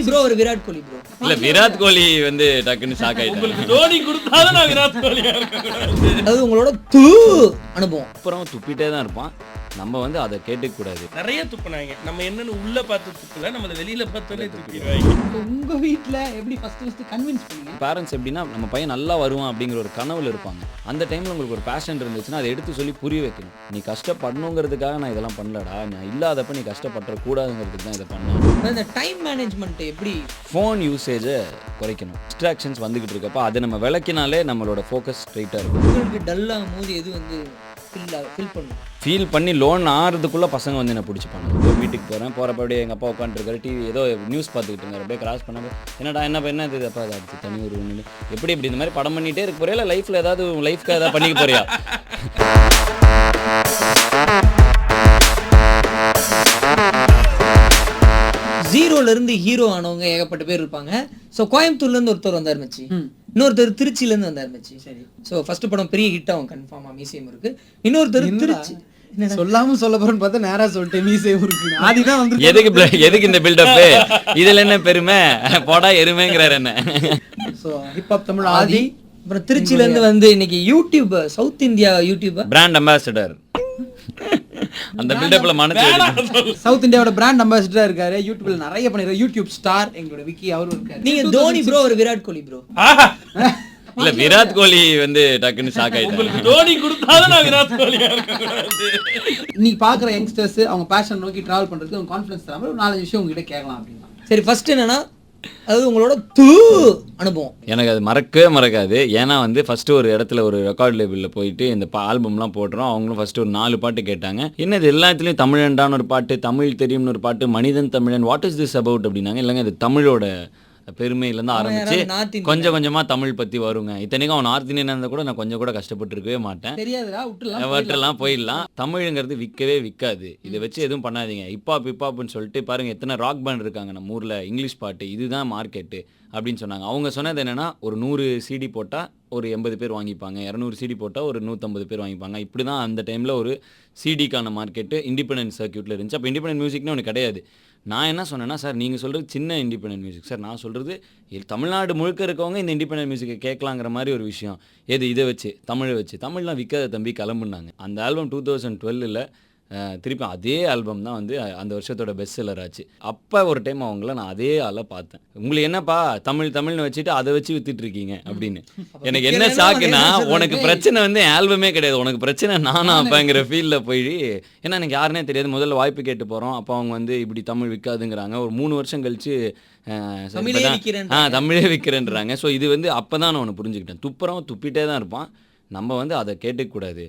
Bro ஒரு Virat Kohli bro. இல்ல விராட் கோலி வந்து டக்குன்னு ஷாக் ஆயிட்டேன். உங்களுக்கு தோனி கொடுத்தாலும் நான் விராட் கோலியா இருக்கேன். அது உங்களோட அனுபவம். அப்புறம் துப்பிட்டே தான் இருப்பான். நம்ம வந்து அதை கேட்டுக்க கூடாது. நிறைய துப்புனாங்க. நம்ம என்னன்னு உள்ள பார்த்து துப்புல, நம்ம வெளியில பார்த்தோன்னே துப்பிடுவாங்க. உங்க வீட்ல எப்படி ஃபர்ஸ்ட் கன்வின்ஸ் பண்ணீங்க? பேரண்ட்ஸ் எப்படின்னா நம்ம பையன் நல்லா வருவான் அப்படிங்கிற ஒரு கனவுல இருப்பாங்க. அந்த டைம்ல உங்களுக்கு ஒரு பேஷன் இருந்துச்சுன்னா அதை எடுத்து சொல்லி புரிய வைக்கணும். நீ கஷ்டப்படணுங்கிறதுக்காக நான் இதெல்லாம் பண்ணலடா, நான் இல்லாதப்ப நீ கஷ்டப்பட கூடாதுங்கிறதுக்கு தான் இதை பண்ணேன். இந்த டைம் மேனேஜ்மெண்ட் எப்படி? ஃபோன் யூசேஜை குறைக்கணும். டிஸ்ட்ராக்ஷன்ஸ் வந்துகிட்டு இருக்கப்போ அதை நம்ம விளக்கினாலே நம்மளோட ஃபோக்கஸ் ஸ்ட்ரைட்டாக இருக்கும். உங்களுக்கு டல்லாகும் போது எது வந்து ஃபில் பண்ணும்? ஃபீல் பண்ணி லோன் ஆறுறதுக்குள்ளே பசங்க வந்து என்ன பிடிச்சிப்பாங்க. இப்போ வீட்டுக்கு போகிறப்ப அப்படியே எங்கள் அப்பா உட்காந்துருக்காரு, டிவி ஏதோ நியூஸ் பார்த்துக்கிட்டு இருக்காரு, அப்படியே கிராஸ் பண்ண என்னடா என்ன இது அப்பா அதை அடிச்சு தனி ஒரு ஒன்று எப்படி இந்த மாதிரி படம் பண்ணிகிட்டே இருக்க போறியா, இல்லை லைஃப்பில் ஏதாவது லைஃப்க்கு ஏதாவது பண்ணிக்க போறியா? ஜீரோலேருந்து ஹீரோ ஆனவங்க ஏகப்பட்ட பேர் இருப்பாங்க. ஸோ கோயம்புத்தூர்லேருந்து ஒருத்தர் வந்தார் மச்சி, இன்னொருத்தர் திருச்சியிலேருந்து வந்தார் மச்சி. சரி, ஸோ ஃபர்ஸ்ட் படம் பெரிய ஹிட் ஆகும் கன்ஃபார்மாக, மியூசியம் இருக்கு. இன்னொருத்தர் திருச்சி சொல்லாம சொல்ல போறேன்னு பார்த்தா நேரா சொல்லிட்டேன், மியூசியம் இருக்கு. ஆதிதான் வந்து எதுக்கு இந்த பில்டப், இதுல என்ன பெருமை, போடா எருமைங்கிறார் என்ன. ஸோ ஹிப்ஹாப் தமிழ் ஆதி. அப்புறம் திருச்சியிலேருந்து வந்து இன்னைக்கு YouTube south India YouTube brand ambassador. அந்த பில்டப்ல மனசு சவுத் இந்தியாவோட பிராண்ட் அம்பாசிடரா இருக்காரு. யூடியூப்ல நிறைய பண்ணிருக்காரு. யூடியூப் ஸ்டார் எங்களோட விக்கி அவரும் இருக்காரு. நீங்க தோனி ப்ரோ ஒரு விராட் கோலி ப்ரோ. இல்ல விராட் கோலி வந்து டக்குன்னு ஷாக் ஆயிட்டேன். உங்களுக்கு தோனி கொடுத்தாலும் நான் விராட் கோலியா இருக்கேன். நீ பாக்குற யங்ஸ்டர்ஸ் அவங்க பேஷன் நோக்கி டிராவல் பண்றதுக்கு அவங்க கான்ஃபிடன்ஸ் தராம ஒரு 4 விஷயம் உங்ககிட்ட கேட்கலாம் அப்படின்னா. சரி, ஃபர்ஸ்ட் என்னன்னா அது உங்களோட அனுபவம். எனக்கு அது மறக்கவே மறக்காது. ஏன்னா வந்து ஃபர்ஸ்ட் ஒரு இடத்துல ஒரு ரெக்கார்ட் லேபிளில் போயிட்டு இந்த ஆல்பம்லாம் போடுறோம். அவங்களும் ஃபர்ஸ்ட் ஒரு 4 பாட்டு கேட்டாங்க. என்னது எல்லாத்துலேயும் தமிழன்டான்னு ஒரு பாட்டு, தமிழ் தெரியும்னு ஒரு பாட்டு, மனிதன் தமிழன், வாட் இஸ் திஸ் அபவுட் அப்படின்னாங்க. இல்லைங்க இது தமிழோட பெருமையிலேருந்து ஆரம்பிச்சு கொஞ்சம் கொஞ்சமாக தமிழ் பற்றி வருங்க. இத்தனைக்கும் அவன் நார்த் இந்தியன் இருந்தால் கூட நான் கொஞ்சம் கூட கஷ்டப்பட்டுருக்கவே மாட்டேன். விட்டுலாம் போயிடலாம். தமிழுங்கிறது விற்கவே விற்காது. இதை வச்சு எதுவும் பண்ணாதீங்க. ஹிப்ஹாப்னு சொல்லிட்டு பாருங்கள் எத்தனை ராக் பேண்ட் இருக்காங்க நம்ம ஊரில், இங்கிலீஷ் பாட்டு இதுதான் மார்க்கெட்டு அப்படின்னு சொன்னாங்க. அவங்க சொன்னது என்னென்னா ஒரு 100 சிடி போட்டால் ஒரு 80 பேர் வாங்கிப்பாங்க, 200 சிடி போட்டால் ஒரு 150 பேர் வாங்கிப்பாங்க. இப்படி தான் அந்த டைமில் ஒரு சிடிக்கான மார்க்கெட்டு இண்டிபெண்டன்ட் சர்க்கியூட்டில் இருந்துச்சு. அப்போ இண்டிபெண்டன்ட் மியூசிக்னு ஒன்று கிடையாது. நான் என்ன சொன்னேன்னா, சார் நீங்கள் சொல்கிறது சின்ன இண்டிபெண்டன்ட் மியூசிக் சார், நான் சொல்கிறது தமிழ்நாடு முழுக்க இருக்கவங்க இந்த இண்டிபெண்டன்ட் மியூசிக்கை கேட்கலாங்கிற மாதிரி ஒரு விஷயம். இதை வச்சு தமிழை வச்சு தமிழ்லாம் விற்காத தம்பி கிளம்புனாங்க. அந்த ஆல்பம் 2012 திருப்பி அதே ஆல்பம் தான் வந்து அந்த வருஷத்தோட பெஸ்ட் செல்லர் ஆச்சு. அப்போ ஒரு டைம் அவங்கள நான் அதே ஆளை பார்த்தேன். உங்களுக்கு என்னப்பா தமிழ்னு வச்சுட்டு அதை வச்சு வித்துட்டு இருக்கீங்க அப்படின்னு. எனக்கு என்ன ஷாக்குன்னா, உனக்கு பிரச்சனை வந்து ஆல்பமே கிடையாது, உனக்கு பிரச்சனை நானா அப்பாங்கிற ஃபீல்டில் போய், ஏன்னா எனக்கு யாருன்னே தெரியாது. முதல்ல வாய்ப்பு கேட்டு போகிறோம். அப்போ அவங்க வந்து இப்படி தமிழ் விற்காதுங்கிறாங்க. ஒரு 3 வருஷம் கழிச்சு தமிழே விற்கிறேன்றாங்க. ஸோ இது வந்து அப்போ தான் நான் ஒன்று புரிஞ்சுக்கிட்டேன். துப்பிட்டே தான் இருப்பான். நம்ம வந்து அதை கேட்டுக்க கூடாது.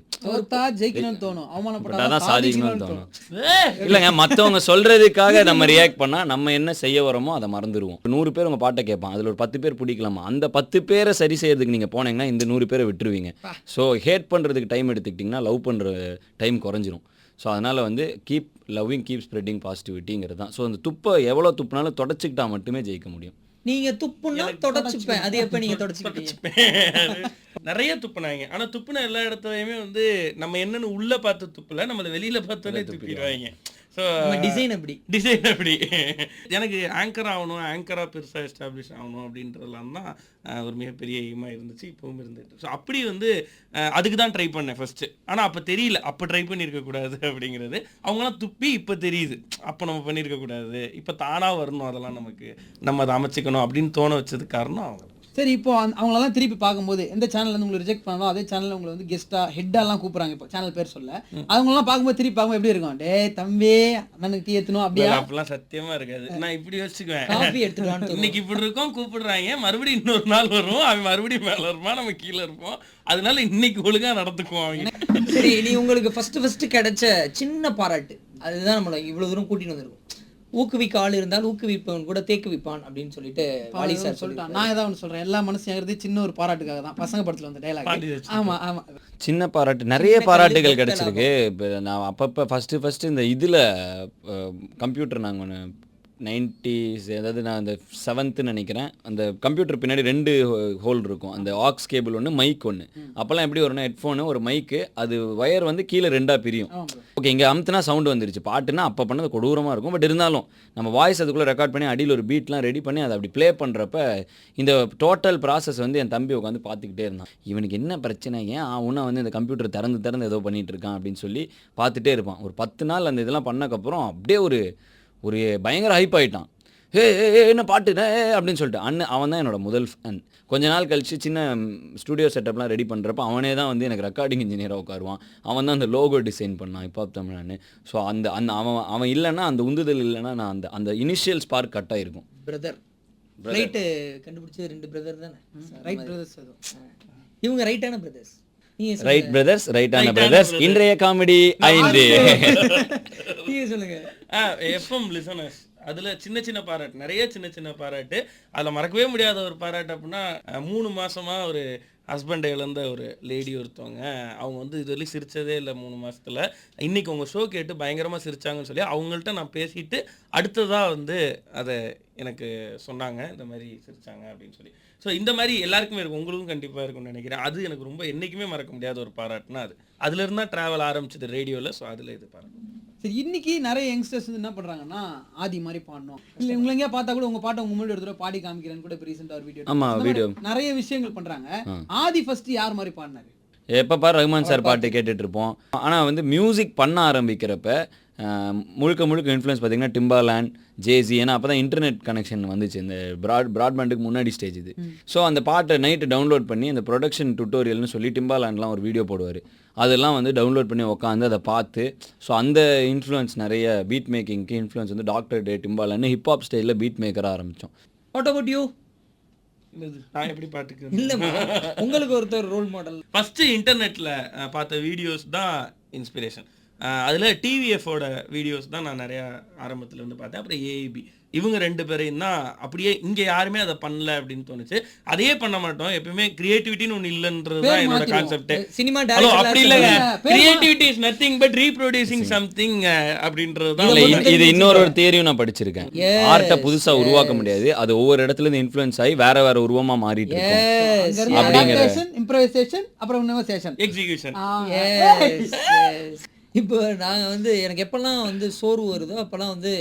இல்லைங்க, மற்றவங்க சொல்றதுக்காக நம்ம ரியாக்ட் பண்ணா நம்ம என்ன செய்ய வரோமோ அதை மறந்துடுவோம். 100 பேர் உங்க பாட்டை கேட்பான், அதுல ஒரு 10 பேர் பிடிக்கலாமா, அந்த 10 பேரை சரி செய்யறதுக்கு நீங்க போனீங்கன்னா இந்த 100 பேரை விட்டுருவீங்க. ஸோ ஹேட் பண்றதுக்கு டைம் எடுத்துக்கிட்டிங்கன்னா லவ் பண்ற டைம் குறைஞ்சிரும். ஸோ அதனால வந்து கீப் லவ்விங் கீப் ஸ்ப்ரெட்டிங் பாசிட்டிவிட்டிங்கிறது தான். ஸோ அந்த துப்பை எவ்வளோ துப்புனாலும் தொடச்சிக்கிட்டா மட்டுமே ஜெயிக்க முடியும். நீங்க துப்புனா தொடச்சுப்பேன், அது எப்ப நீங்க தொடச்சுப்பீங்க? நிறைய துப்புனாங்க. ஆனா துப்புன எல்லா இடத்துலயுமே வந்து நம்ம என்னன்னு உள்ள பார்த்து துப்புல, நம்மள வெளியில பார்த்தோன்னே துப்பிடுவாங்க. டிசைன் எப்படி எனக்கு ஆங்கர் ஆகணும், ஆங்கராக பெருசாக எஸ்டாப்ளிஷ் ஆகணும் அப்படின்றதுலாம் தான் ஒரு மிகப்பெரிய எய்மாக இருந்துச்சு, இப்பவும் இருந்துட்டு. ஸோ அப்படி வந்து அதுக்கு தான் ட்ரை பண்ணேன் ஃபர்ஸ்ட்டு. ஆனால் அப்போ தெரியல, அப்போ ட்ரை பண்ணியிருக்கக்கூடாது அப்படிங்கிறது. அவங்களாம் துப்பி இப்போ தெரியுது, அப்போ நம்ம பண்ணியிருக்கக்கூடாது, இப்போ தானாக வரணும், அதெல்லாம் நம்ம அதை அமைச்சிக்கணும் அப்படின்னு தோண வச்சது காரணம் அவங்க. சரி, இப்போ அவங்களெல்லாம் திருப்பி பார்க்கும்போது எந்த சேனல்லேருந்து உங்களை ரிஜெக்ட் பண்ணாலும் அதே சேனலில் உங்களை வந்து கெஸ்ட்டாக ஹெட்டாலாம் கூப்பிட்றாங்க. இப்போ சேனல் பேர் சொல்ல, அவங்களெல்லாம் பார்க்கும்போது திருப்பி பார்க்கும்போது எப்படி இருக்கும்? டே தம்பி அண்ணனுக்கு டீ ஏற்றணும் அப்படியே. அப்படிலாம் சத்தியமாக இருக்காது. நான் இப்படி யோசிச்சுக்குவேன், இன்னைக்கு இப்படி இருக்கோம் கூப்பிடுறாங்க, மறுபடியும் இன்னொரு நாள் வரும், அவன் மறுபடியும் மேலே இருப்பான், நம்ம கீழே இருப்போம், அதனால இன்னைக்கு ஒழுங்காக நடந்துக்குவோம் அவங்க. சரி, நீ உங்களுக்கு ஃபர்ஸ்ட் கிடைச்ச சின்ன பாராட்டு அதுதான் நம்மளை இவ்வளோ தூரம் கூட்டின்னு வந்திருக்கும். ஊக்குவிக்க ஆள் இருந்தால் ஊக்குவிப்பவன் கூட தேக்கு விப்பான் அப்படின்னு சொல்லிட்டு வாலி சார் சொல்லிட்டான். நான் ஏதாவது ஒன்று சொல்கிறேன், எல்லா மனசுங்கிறது சின்ன ஒரு பாராட்டுக்காக தான். பசங்க படத்தில் வந்த டைலாக். ஆமாம் ஆமாம், சின்ன பாராட்டு, நிறைய பாராட்டுகள் கிடைச்சிருக்கு. இப்போ நான் அப்பப்போ ஃபஸ்ட்டு இந்த இதில் கம்ப்யூட்டர் நாங்கள் ஒன்று 90s, அதாவது நான் அந்த 7th நினைக்கிறேன். அந்த கம்ப்யூட்டர் பின்னாடி 2 ஹோல் இருக்கும். அந்த ஆக்ஸ் கேபிள் ஒன்று, மைக் ஒன்று. அப்போல்லாம் எப்படி வரும்னா ஹெட்ஃபோனு ஒரு மைக்கு, அது ஒயர் வந்து கீழே 2ஆக பிரியும். ஓகே, இங்கே அமுத்துனா சவுண்டு வந்துருச்சு. பாட்டுனா அப்போ பண்ணது கொடூரமாக இருக்கும். பட் இருந்தாலும் நம்ம வாய்ஸ் அதுக்குள்ளே ரெக்கார்ட் பண்ணி அடியில் ஒரு பீட்லாம் ரெடி பண்ணி அதை அப்படி ப்ளே பண்ணுறப்ப இந்த டோட்டல் ப்ராசஸ் வந்து என் தம்பி உட்காந்து பார்த்துக்கிட்டே இருந்தான். இவனுக்கு என்ன பிரச்சனை, ஏன் அவனா வந்து இந்த கம்ப்யூட்டர் திறந்து ஏதோ பண்ணிட்டு இருக்கான் அப்படின்னு சொல்லி பார்த்துட்டே இருப்பான். ஒரு 10 நாள் அந்த இதெல்லாம் பண்ணக்கப்புறம் அப்படியே ஒரு பயங்கர ஹைப் ஆகிட்டான். என்ன பாட்டு அப்படின்னு சொல்லிட்டு அவன் தான் என்னோட முதல் ஃபேன். கொஞ்ச நாள் கழிச்சு சின்ன ஸ்டூடியோ செட்டப்லாம் ரெடி பண்ணுறப்ப அவனே தான் வந்து எனக்கு ரெக்கார்டிங் இன்ஜினியராக உட்காருவான். அவன் தான் அந்த லோகோ டிசைன் பண்ணான் ஹிப்ஹாப் தமிழ்னு. ஸோ அந்த அவன் இல்லைன்னா, அந்த உந்துதல் இல்லைன்னா நான் அந்த இனிஷியல் ஸ்பார்க் கட் ஆகிருக்கும். பிரதர் ரைட்டு கண்டுபிடிச்சது 2 பிரதர் தானே? ரைட் பிரதர்ஸ் அதுவும். இவங்க ரைட்டான பிரதர்ஸ். ரைட் பிரதர்ஸ், ரைட்டான பிரதர்ஸ். இன்றைய காமெடி 5. நீங்க சொல்லுங்க. எஃப்எம் லிசனர்ஸ் அதில் சின்ன பாராட்டு, நிறைய சின்ன பாராட்டு. அதில் மறக்கவே முடியாத ஒரு பாராட்டு அப்படின்னா 3 மாசமா ஒரு ஹஸ்பண்டை இழந்த ஒரு லேடி ஒருத்தவங்க. அவங்க வந்து இது வரைக்கும் சிரித்ததே இல்லை 3 மாசத்துல. இன்றைக்கி உங்கள் ஷோ கேட்டு பயங்கரமாக சிரித்தாங்கன்னு சொல்லி அவங்கள்ட்ட நான் பேசிட்டு அடுத்ததாக வந்து அதை எனக்கு சொன்னாங்க, இந்த மாதிரி சிரித்தாங்க அப்படின்னு சொல்லி. ஸோ இந்த மாதிரி எல்லாருக்குமே இருக்கும், உங்களுக்கும் கண்டிப்பாக இருக்கும்னு நினைக்கிறேன். அது எனக்கு ரொம்ப என்றைக்குமே மறக்க முடியாத ஒரு பாராட்டுனா அது. அதுலேருந்து தான் ட்ராவல் ஆரம்பிச்சது ரேடியோவில். ஸோ அதில் இது பாராட்டு. சரி, இன்னைக்கு நிறைய யங்ஸ்டர்ஸ் வந்து என்ன பண்றாங்கன்னா ஆதி மாதிரி பாடணும், இல்லை உங்களை எங்கேயா பார்த்தா கூட உங்க பாட்டை உங்க முன்னாடி எடுத்துட்டு பாடி காமிக்கிறேன்னு கூட இப்போ ரீசெண்டாக ஒரு வீடியோ. ஆமாம், வீடியோ நிறைய விஷயங்கள் பண்றாங்க. ஆதி ஃபர்ஸ்ட் யார் மாதிரி பாடினாரு? எப்போ பாரு ரஹ்மான் சார் பாட்டு கேட்டுட்டு இருப்போம். ஆனால் வந்து மியூசிக் பண்ண ஆரம்பிக்கிறப்ப முழுக்க இன்ஃப்ளூயன்ஸ் பார்த்தீங்கன்னா டிம்பாலேண்ட், ஜேசி. ஏன்னா அப்போ தான் இன்டர்நெட் கனெக்ஷன் வந்துச்சு, இந்த ப்ராட்பேண்டுக்கு முன்னாடி ஸ்டேஜ் இது. ஸோ அந்த பாட்டை நைட்டு டவுன்லோட் பண்ணி அந்த ப்ரொடக்ஷன் டுட்டோரியல்னு சொல்லி டிம்பாலேண்ட்லாம் ஒரு வீடியோ போடுவார். அதெல்லாம் வந்து டவுன்லோட் பண்ணி உட்காந்து அதை பார்த்து, ஸோ அந்த இன்ஃப்ளூயன்ஸ் நிறைய பீட் மேக்கிங்க்கு இன்ஃப்ளூயன்ஸ் வந்து டாக்டர் டே டிம்பாலேண்ட் ஹிப்ஹாப் ஸ்டைலில் பீட் மேக்கராக ஆரம்பித்தோம். What about you? நான் எப்படி பாட்டுக்கு இல்லைம்மா, உங்களுக்கு ஒருத்தர் ரோல் மாடல்? ஃபஸ்ட்டு இன்டர்நெட்டில் பார்த்த வீடியோஸ் தான் இன்ஸ்பிரேஷன். அதில் டிவிஎஃபோட வீடியோஸ் தான் நான் நிறையா ஆரம்பத்தில் இருந்து பார்த்தேன். அப்புறம் ஏஐபி, இவங்க 2 பேரையும் தான் அப்படியே இங்கே யாருமே அதை பண்ணல அப்படின்னு தோணுச்சு. அதையே பண்ண மாட்டோம், எப்பயுமே கிரியேட்டிவிட்டின்னு ஒன்று இல்லைன்றது தான் என்னோட கான்செப்ட். சினிமா ஹலோ, அப்படி இல்லைங்க, creativity is nothing but reproducing something அப்படின்றது தான். இது இன்னொரு தியரியும் நான் படிச்சிருக்கேன். ஆர்ட்டை புதுசாக உருவாக்க முடியாது, அது ஒவ்வொரு இடத்துல இருந்து இன்ஃப்ளூயன்ஸ் ஆகி வேற உருவமாக மாறிட்டு இருக்கும் அப்படிங்கிற இம்ப்ரோவைசேஷன், அப்புறம் இன்னோவேஷன், எக்ஸிகியூஷன். இப்போ நாங்கள் வந்து எனக்கு எப்பெல்லாம் வந்து சோர்வு வருதோ அப்போல்லாம் வந்து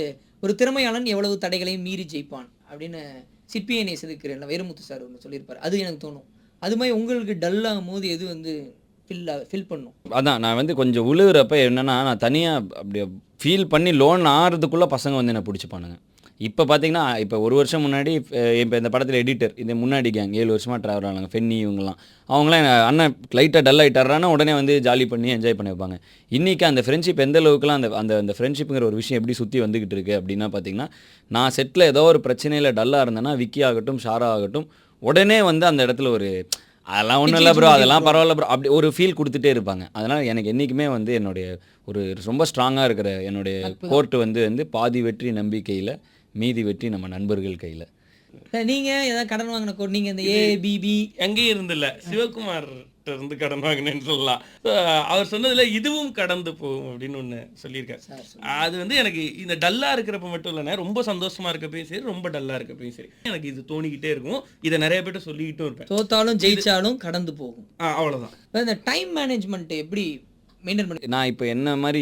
ஒரு திறமையாளன் எவ்வளவு தடைகளையும் மீறி ஜெயிப்பான் அப்படின்னு சிற்பியனை செதுக்கிறேன் வைரமுத்து சார் ஒன்று சொல்லியிருப்பார். அது எனக்கு தோணும். அது மாதிரி உங்களுக்கு டல்லாகும் போது எது வந்து ஃபில் பண்ணும்? அதான் நான் வந்து கொஞ்சம் உழுவுறப்ப என்னன்னா, நான் தனியாக அப்படியே ஃபீல் பண்ணி லோன் ஆகிறதுக்குள்ளே பசங்க வந்து என்னை பிடிச்சிப்பானுங்க. இப்போ பார்த்தீங்கன்னா, இப்போ 1 வருஷம் முன்னாடி இப்போ இந்த படத்தில் எடிட்டர், இந்த முன்னாடி கேங் 7 வருஷமாக ட்ராவல் ஆனாங்க, ஃபென்னி, இவங்கலாம். அவங்களாம் அண்ணன் லைட்டாக டல் ஆகிட்டாரானா உடனே வந்து ஜாலி பண்ணி என்ஜாய் பண்ணி வைப்பாங்க. இன்றைக்கி அந்த ஃப்ரெண்ட்ஷிப் எந்த அளவுக்குலாம் அந்த ஃப்ரெண்ட்ஷிப்புங்கிற ஒரு விஷயம் எப்படி சுற்றி வந்துக்கிட்டு இருக்குது அப்படின்னா பார்த்தீங்கன்னா, நான் செட்டில் ஏதோ ஒரு பிரச்சனையில் டல்லாக இருந்தேன்னா விக்கி ஆகட்டும், ஷாரா ஆகட்டும், உடனே வந்து அந்த இடத்துல ஒரு அதெல்லாம் ஒன்றும் இல்லை ப்ரோ, அதெல்லாம் பரவாயில்ல ப்ரோ, அப்படி ஒரு ஃபீல் கொடுத்துட்டே இருப்பாங்க. அதனால் எனக்கு என்றைக்குமே வந்து என்னுடைய ஒரு ரொம்ப ஸ்ட்ராங்காக இருக்கிற என்னுடைய கோர்ட்டு வந்து பாதி வெற்றி நம்பிக்கையில், மீதி வெற்றி நம்ம நண்பர்கள் கையில். நீங்க ஏதாவது கடன் வாங்கின கோட் நீங்க இந்த ஏபிபி எங்கேயும் இருந்தில்ல, சிவகுமார் இருந்து கடன் வாங்கினேன்னு சொல்லலாம். அவர் சொன்னதுல இதுவும் கடந்து போகும் அப்படின்னு ஒன்று சொல்லியிருக்காரு. அது வந்து எனக்கு இந்த டல்லா இருக்கிறப்ப மட்டும் இல்லைன்னா, ரொம்ப சந்தோஷமா இருக்கப்பயும் சரி, ரொம்ப டல்லா இருக்கப்பயும் சரி, எனக்கு இது தோணிக்கிட்டே இருக்கும். இதை நிறைய பேர்ட்ட சொல்லிக்கிட்டும் இருப்பேன். தோத்தாலும் ஜெயிச்சாலும் கடந்து போகும். அவ்வளோதான். இந்த டைம் மேனேஜ்மெண்ட் எப்படி மெயின்டைன் பண்ணி? நான் இப்போ என்ன மாதிரி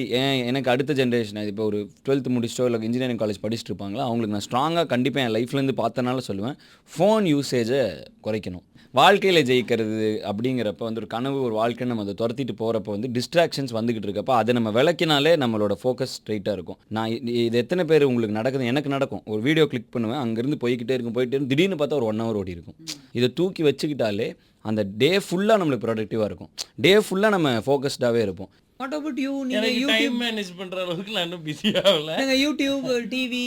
எனக்கு அடுத்த ஜென்ரேஷன், இப்போ ஒரு 12th முடிச்சிட்டோ இல்லை இன்ஜினியரிங் காலேஜ் படிச்சுட்டு இருப்பாங்களா, அவங்களுக்கு நான் ஸ்ட்ராங்காக கண்டிப்பாக என் லைஃப்லேருந்து பார்த்தனால சொல்லுவேன், ஃபோன் யூசேஜை குறைக்கணும். வாழ்க்கையில் ஜெயிக்கிறது அப்படிங்கிறப்ப வந்து ஒரு கனவு, ஒரு வாழ்க்கை நம்ம அதை துரத்திட்டு போகிறப்ப வந்து டிஸ்ட்ராக்ஷன்ஸ் வந்துக்கிட்டு இருக்கப்போ அதை நம்ம விளக்கினாலே நம்மளோட ஃபோக்கஸ் ஸ்ட்ரைட்டாக இருக்கும். நான் இது எத்தனை பேர் உங்களுக்கு நடக்குது, எனக்கு நடக்கும். ஒரு வீடியோ கிளிக் பண்ணுவேன், அங்கேருந்து போய்கிட்டே இருக்கும், திடீர்னு பார்த்தா ஒரு 1 hour ஓடி இருக்கும். இதை தூக்கி வச்சுக்கிட்டாலே அந்த டே ஃபுல்லாக நம்மளுக்கு ப்ரொடக்டிவாக இருக்கும், டே ஃபுல்லாக நம்ம ஃபோக்கஸ்டாகவே இருப்போம். What about you? நீங்க டைம் மேனேஜ் பண்ற அளவுக்கு நான் இன்னும் பிஸியா ஆகல. நீங்க யூடியூப், டிவி,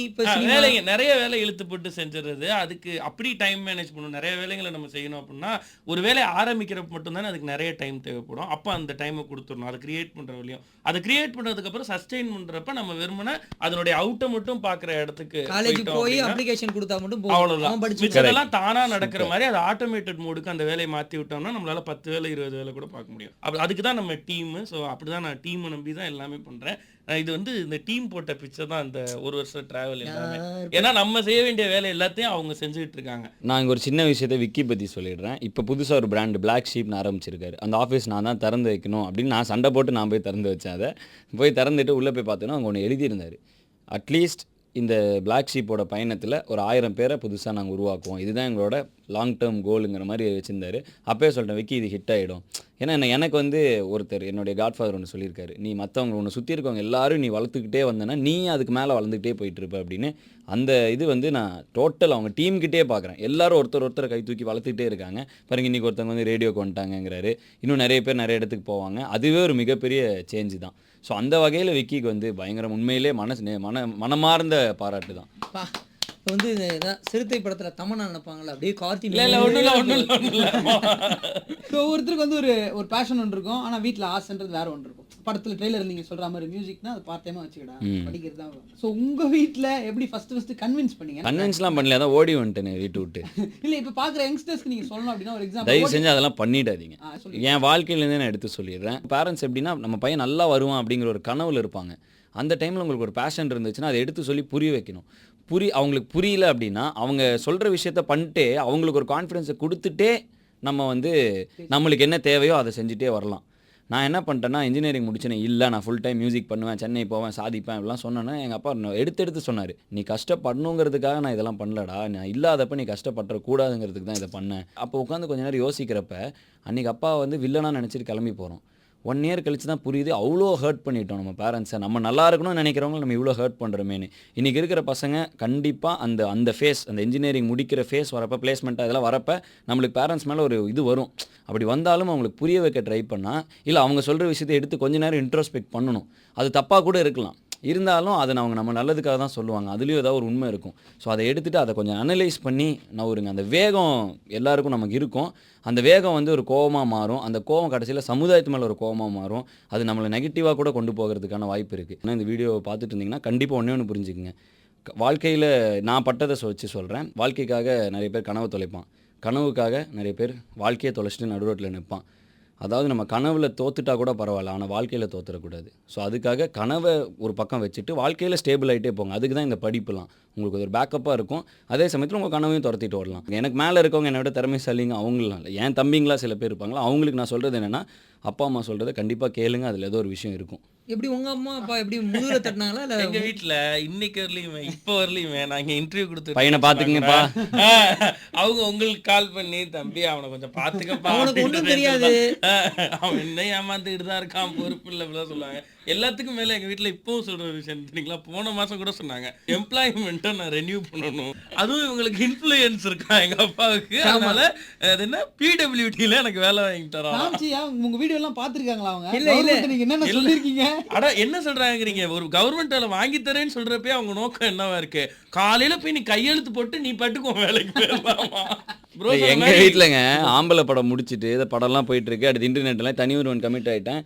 வேலைங்க நிறைய வேலை இழுத்து போட்டு செஞ்சிடுறது. அதுக்கு அப்படி டைம் மேனேஜ் பண்ணணும். நிறைய வேலைகளை நம்ம செய்யணும் அப்படின்னா ஒரு வேலையை ஆரம்பிக்கிறப்ப மட்டும்தானே அதுக்கு நிறைய டைம் தேவைப்படும். அப்போ அந்த டைமை கொடுத்துடணும். அதை கிரியேட் பண்ற வழியும், அதை கிரியேட் பண்ணதுக்கு அப்புறம் சஸ்டெயின் பண்றப்ப நம்ம வெறுமனே அதனுடைய அவுட்டை மட்டும் பாக்குற இடத்துக்கு காலேஜ் போய் அப்ளிகேஷன் கொடுத்தா மட்டும் போதும், அவ்வளவுதான். மிச்சதெல்லாம் தானா நடக்கிற மாதிரி அது ஆட்டோமேட்டட் மோடுக்கு அந்த வேலையை மாத்தி விட்டோம்னா நம்மளால 10 வேலை 20 வேலை கூட பார்க்க முடியும். அதுக்கு தான் நம்ம டீம். ஸோ அப்படிதான் தான், நான் டீமை நம்பி தான் எல்லாமே பண்றேன். இது வந்து இந்த டீம் போட்ட பிக்சர் தான் இந்த ஒரு வருஷம் டிராவல் எல்லாமே. ஏன்னா நம்ம செய்ய வேண்டிய வேலை எல்லாத்தையும் அவங்க செஞ்சுக்கிட்டு இருக்காங்க. நான் இங்கே ஒரு சின்ன விஷயத்தை விக்கி பற்றி சொல்லிடுறேன். இப்போ புதுசாக ஒரு பிராண்டு பிளாக் ஷீப்னு ஆரம்பிச்சிருக்காரு. அந்த ஆஃபீஸ் நான் தான் திறந்து வைக்கணும் அப்படின்னு நான் சண்டை போட்டு நான் போய் திறந்து வச்சேன். அதை போய் திறந்துட்டு உள்ளே போய் பார்த்தோன்னா அவங்க ஒன்று எழுதியிருந்தார், அட்லீஸ்ட் இந்த பிளாக் ஷீப்போட பயணத்தில் ஒரு 1000 பேரை புதுசாக நாங்கள் உருவாக்குவோம், இதுதான் எங்களோட லாங் டேர்ம் கோலுங்கிற மாதிரி வச்சுருந்தாரு. அப்போயே சொல்லிட்டேன் விக்கி இது ஹிட் ஆகிடும். ஏன்னா எனக்கு வந்து ஒருத்தர் என்னுடைய காட்ஃபாதர் ஒன்று சொல்லியிருக்காரு, நீ மற்றவங்க ஒன்று சுற்றி இருக்கவங்க எல்லாரும் நீ வளர்த்துக்கிட்டே வந்தேன்னா நீ அதுக்கு மேலே வளர்ந்துக்கிட்டே போயிட்டுருப்ப அப்படின்னு. அந்த இது வந்து நான் டோட்டல் அவங்க டீம்கிட்டே பார்க்குறேன். எல்லாரும் ஒருத்தரை கை தூக்கி வளர்த்துக்கிட்டே இருக்காங்க. பாருங்க இன்றைக்கி ஒருத்தவங்க வந்து ரேடியோக்கு வந்துட்டாங்கங்கிறாரு, இன்னும் நிறைய பேர் நிறைய இடத்துக்கு போவாங்க. அதுவே ஒரு மிகப்பெரிய சேஞ்சு தான். ஸோ அந்த வகையில் விக்கிக்கு வந்து பயங்கரம், உண்மையிலே மனமார்ந்த பாராட்டு தான். இப்போ வந்து இதான் சிறுத்தை படத்துல தமன்னா நினைப்பாங்களா அப்படியே கார்த்தி ஒவ்வொருத்தருக்கு வந்து ஒரு பேஷன் ஒன்று இருக்கும், ஆனா வீட்ல ஆசைன்றது வேற ஒன்று இருக்கும். படத்துல ட்ரெய்லர் நீங்க சொல்ற மாதிரி மியூசிக்னா அது பார்ட் டைமா வச்சுக்கிடா படிக்கிறது தான். ஸோ உங்க வீட்ல எப்படி ஃபர்ஸ்ட் கன்வின்ஸ் பண்ணீங்க? கன்வின்ஸ்லாம் பண்ணல, அதான் ஓடி வந்துட்டேன் வீட்டு விட்டு. இல்ல இப்போ பாக்குற யங்ஸ்டர்ஸ்க்கு நீங்க சொல்லணும் அப்படின்னா ஒரு எக்ஸாம்பிள் தயவு செஞ்சு அதெல்லாம் பண்ணிடாதீங்க. என் வாழ்க்கையிலேருந்தே நான் எடுத்து சொல்லிடுறேன். பேரண்ட்ஸ் எப்படின்னா நம்ம பையன் நல்லா வருவான் அப்படிங்கிற ஒரு கனவுல இருப்பாங்க. அந்த டைமில் உங்களுக்கு ஒரு பேஷன் இருந்துச்சுன்னா அதை எடுத்து சொல்லி புரிய வைக்கணும். அவங்களுக்கு புரியல அப்படின்னா அவங்க சொல்கிற விஷயத்த பண்ணிட்டே அவங்களுக்கு ஒரு கான்ஃபிடென்ஸை கொடுத்துட்டே நம்ம வந்து நம்மளுக்கு என்ன தேவையோ அதை செஞ்சுட்டே வரலாம். நான் என்ன பண்ணிட்டேன்னா இன்ஜினியரிங் முடிச்சேனே, இல்லை நான் ஃபுல் டைம் மியூசிக் பண்ணுவேன், சென்னை போவேன், சாதிப்பேன் இப்படிலாம் சொன்னேன்னா எங்கள் அப்பா எடுத்து சொன்னார், நீ கஷ்டப்படணுங்கிறதுக்காக நான் இதெல்லாம் பண்ணலடா, நான் இல்லாதப்ப நீ கஷ்டப்படக்கூடாதுங்கிறதுக்கு தான் இதை பண்ணேன். அப்போ உட்காந்து கொஞ்ச நேரம் யோசிக்கிறப்ப அன்றைக்கி அப்பா வந்து வில்லனாக நினச்சிட்டு கிளம்பி போகிறோம். 1 இயர் கழிச்சு தான் புரியுது அவ்வளோ ஹர்ட் பண்ணிட்டோம் நம்ம பேரண்ட்ஸை. நம்ம நல்லா இருக்கணும்னு நினைக்கிறவங்க நம்ம இவ்வளோ ஹர்ட் பண்ணுறோமேனு. இன்றைக்கி இருக்கிற பசங்க கண்டிப்பாக அந்த ஃபேஸ், அந்த இன்ஜினியரிங் முடிக்கிற ஃபேஸ் வரப்போ, பிளேஸ்மெண்ட்டாக இதெல்லாம் வரப்போ நம்மளுக்கு பேரண்ட்ஸ் மேலே ஒரு இது வரும். அப்படி வந்தாலும் அவங்களுக்கு புரிய வைக்க ட்ரை பண்ணால், இல்லை அவங்க சொல்கிற விஷயத்தை எடுத்து கொஞ்ச நேரம் இன்ட்ரோஸ்பெக்ட் பண்ணணும். அது தப்பாக கூட இருக்கலாம், இருந்தாலும் அதை நம்ம நல்லதுக்காக தான் சொல்லுவாங்க, அதுலேயும் ஏதாவது ஒரு உண்மை இருக்கும். ஸோ அதை எடுத்துகிட்டு அதை கொஞ்சம் அனலைஸ் பண்ணி நவருங்க. அந்த வேகம் எல்லாருக்கும் நமக்கு இருக்கும். அந்த வேகம் வந்து ஒரு கோவமாக மாறும். அந்த கோவம் கடைசியில் சமுதாயத்து மேலே ஒரு கோவமாக மாறும். அது நம்மளை நெகட்டிவாக கூட கொண்டு போகிறதுக்கான வாய்ப்பு இருக்குது. ஆனால் இந்த வீடியோவை பார்த்துட்டு இருந்தீங்கன்னா கண்டிப்பாக ஒன்று புரிஞ்சுக்குங்க. வாழ்க்கையில் நான் பட்டதை வச்சு சொல்கிறேன். வாழ்க்கைக்காக நிறைய பேர் கனவை தொலைப்பான், கனவுக்காக நிறைய பேர் வாழ்க்கையை தொலைச்சிட்டு நடுரோட்டில் நிற்பான். அதாவது நம்ம கனவில் தோத்துட்டா கூட பரவாயில்ல, ஆனால் வாழ்க்கையில் தோத்துடக்கூடாது. ஸோ அதுக்காக கனவை ஒரு பக்கம் வச்சுட்டு வாழ்க்கையில் ஸ்டேபிள் ஆகிட்டே போங்க. அதுக்கு தான் இந்த படிப்புலாம் உங்களுக்கு ஒரு பேக்கப்பாக இருக்கும். அதே சமயத்தில் உங்கள் கனவையும் துரத்திட்டு வரலாம். எனக்கு மேலே இருக்கவங்க என்னை விட திறமைசாலிங்க அவங்களாம் இல்லை, என் தம்பிங்களா சில பேர் இருப்பாங்களா, அவங்களுக்கு நான் சொல்கிறது என்னென்னா அப்பா அம்மா சொல்கிறத கண்டிப்பாக கேளுங்க, அதில் ஏதோ ஒரு விஷயம் இருக்கும். எப்படி உங்க அம்மா அப்பா எப்படி முதுகுல தட்டினாங்களா இல்லை? எங்க வீட்டுல இன்னைக்கு வரலையுமே இப்போ வரலையுமே நாங்க இன்டர்வியூ கொடுத்து பையனை பார்த்துக்குங்கப்பா, அவங்க உங்களுக்கு கால் பண்ணி தம்பி அவனை கொஞ்சம் பார்த்துக்கப்பா, அவனுக்கு ஒன்றும் தெரியாது, அவன் என்ன ஏமாந்துக்கிட்டு தான் இருக்கான், பொறுப்பு இல்லை அப்படிதான் சொல்லுவாங்க. எல்லாத்துக்கும் மேல எங்க வீட்டுல இப்பவும் சொல்ற ஒரு விஷயம் தெரியுங்களா, போன மாசம் கூட சொன்னாங்க எம்ப்ளாய்மெண்ட்டை நான் ரெனியூ பண்ணணும். அதுவும் இவங்களுக்கு இன்ஃப்ளூயன்ஸ் இருக்கா எங்க அப்பாவுக்கு, அதனால அது என்ன பிடபிள்யூடில எனக்கு வேலை வாங்கி தரோம். உங்க வீடியோ எல்லாம் பாத்துருக்காங்களா அவங்க? இல்ல நீங்க என்ன சொல்லிருக்கீங்க? அட என்ன சொல்றாங்கிறீங்க, ஒரு கவர்மெண்ட் வேலை வாங்கி தரேன்னு சொல்றப்பே அவங்க நோக்கம் என்னவா இருக்கு, காலையில போய் நீ கையெழுத்து போட்டு நீ பட்டுக்கோ வேலைக்கு போயிடலாமா? எங்க வீட்டிலங்க ஆம்பளை படம் முடிச்சுட்டு இந்த படம்லாம் போயிட்டு இருக்கு, அடுத்து இன்டர்நெட்லாம் தனி ஒருவன் கமிட் ஆகிட்டேன்.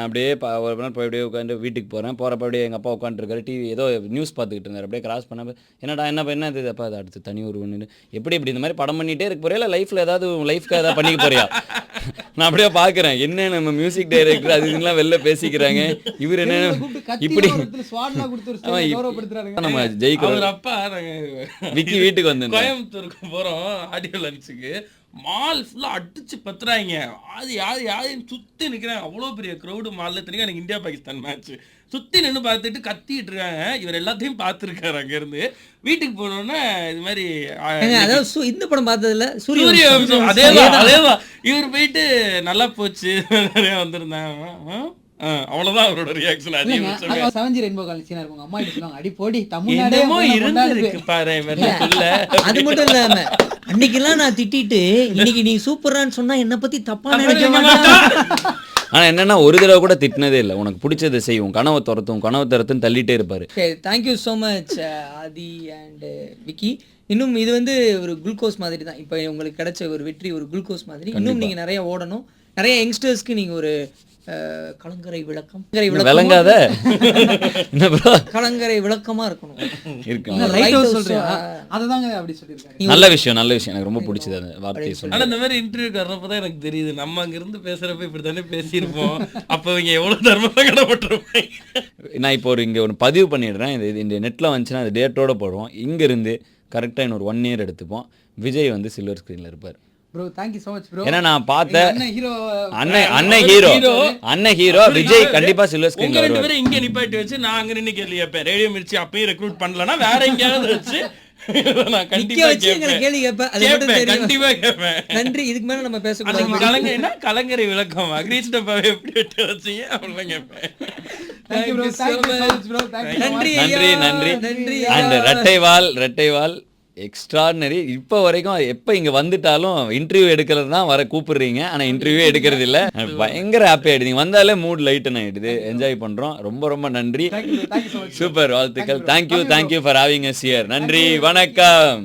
அப்படியே ஒரு நாள் போய் அப்படியே உட்காந்து வீட்டுக்கு போகிறப்ப அப்படியே எங்கள் அப்பா உட்காந்துருக்காரு, டிவி ஏதோ நியூஸ் பார்த்துக்கிட்டு இருந்தார். அப்படியே கிராஸ் பண்ண என்னடா என்ன இது அப்பா, அது அடுத்து தனி ஒருவன் எப்படி இந்த மாதிரி படம் பண்ணிகிட்டே இருக்க போறியா, இல்லை லைஃப்பில் ஏதாவது லைஃப்க்கு ஏதாவது பண்ணிக்க போறியா? நான் அப்படியே பார்க்குறேன் என்ன நம்ம மியூசிக் டைரக்டர் அதுலாம் வெளில பேசிக்கிறாங்க, இவர் என்ன இப்படி நம்ம ஜெயிக்கிறோம். அப்பா விக்கி வீட்டுக்கு வந்து கோயம்புத்தூருக்கு போகிறோம் ஆடியோ லஞ்சுக்கு, மால் ஃபுல்லாக அடிச்சு பத்துறாங்க, யாரையும் சுற்றி நிற்கிறாங்க, அவ்வளோ பெரிய க்ரௌடு மாலில். தெரியும் எனக்கு இந்தியா பாகிஸ்தான் மேட்ச், சுற்றி நின்று பார்த்துட்டு கத்திட்டு இருக்காங்க. இவர் எல்லாத்தையும் பார்த்துருக்காரு. அங்கேருந்து வீட்டுக்கு போனோன்னே இது மாதிரி அதாவது இந்த படம் பார்த்ததுல சூரிய வம்சம் அதேதான் இவர் போயிட்டு நல்லா போச்சு நிறைய வந்திருந்தாங்க. அவ்வளவுதான் அவரோட ரியாக்ஷன். அது மட்டும் இல்லாம அன்னைக்கெல்லாம் நான் திட்டிட்டு இன்னைக்கு நீ சூப்பரான்னு சொன்னா என்ன பத்தி தப்பா நினைக்க மாட்டேன். ஆனா என்னன்னா ஒரு தடவை கூட திட்டினதே இல்லை, உனக்கு பிடிச்சதை செய்யும், கனவை துரத்துன்னு தள்ளிட்டே இருப்பாரு. Thank you so much Aadhi and Vicky. இன்னும் இது வந்து ஒரு குளுக்கோஸ் மாதிரி தான், இப்போ உங்களுக்கு கிடைச்ச ஒரு வெற்றி ஒரு குளுக்கோஸ் மாதிரி. இன்னும் நீங்கள் நிறைய ஓடணும், நிறைய யங்ஸ்டர்ஸ்க்கு நீங்கள் ஒரு கலங்கரை விளக்கம் விளங்காத என்ன ப்ரோ கலங்கரை விளக்கமா இருக்கணும். இருக்கு. லைட் ஹவுஸ் சொல்றியா? அததாங்க அப்படி சொல்லியிருக்காரு. நல்ல விஷயம் எனக்கு ரொம்ப பிடிச்சது அந்த வார்த்தையை ஆனா சொன்னது. இந்த மாதிரி இன்டர்வியூக்கு வர்றப்பதான் எனக்கு தெரியுது நம்ம அங்க இருந்து பேசுறப்ப இப்படித்தானே பேசியிருப்போம். அப்ப இவங்க எவ்வளவு தர்மசங்கடப்பட்டிருப்பாங்க. நான் இப்போ இங்கே ஒரு பதிவு பண்ணிடுறேன். இந்த நெட்டில் வந்துச்சுன்னா அது டேட்டோட போடுவோம். இங்கேருந்து கரெக்டாக இன்னொரு 1 இயர் எடுத்துப்போம். விஜய் வந்து சில்வர் ஸ்க்ரீனில் இருப்பார். Bro thank you so much bro. ஏன்னா நான் பார்த்தேன் அண்ணன் ஹீரோ அண்ணன் ஹீரோ விஜய் கண்டிப்பா சில்வர் உங்க ஸ்கிரீன்ல 2 வருவார். பேரும் இங்க நிப்பாட்டி வச்சு நான் அங்க நின்னு கேள்வி கேட்பேன். ரேடியோ மிர்ச்சி அப்பயும் ரெக்ரூட் பண்ணலனா வேற எங்கயாவது வச்சு நான் நிக்க கண்டிப்பா வச்சு எங்களை கேட்பேன். கேள்வி கேட்பேன். அது மட்டும் தெரியும். கண்டிப்பா கேட்பேன். நன்றி. இதுக்கு மேல நம்ம அன்னைக்கு பேசக்கூடாது. கலங்கரை விளக்கம் அக்ரீஸ் டப்பாவை எப்படி விட்டு வச்சீங்க அப்படிலாம் கேட்பேன். thank you bro thank you so much bro thank you நன்றி நன்றி. அண்ட் ரெட்டைவால் எக்ஸ்ட்ராடினரி. இப்போ வரைக்கும் எப்போ இங்கே வந்துட்டாலும் இன்டர்வியூ எடுக்கிறது தான் வர கூப்பிடுறீங்க. ஆனால் இன்டர்வியூ எடுக்கிறது இல்லை. பயங்கர ஹாப்பி ஆகிடுது. வந்தாலே மூட் லைட்டன் ஆகிடுது. என்ஜாய் பண்ணுறோம். ரொம்ப நன்றி. thank you so much super. வாழ்த்துக்கள். Thank you for having us here. நன்றி. வணக்கம்.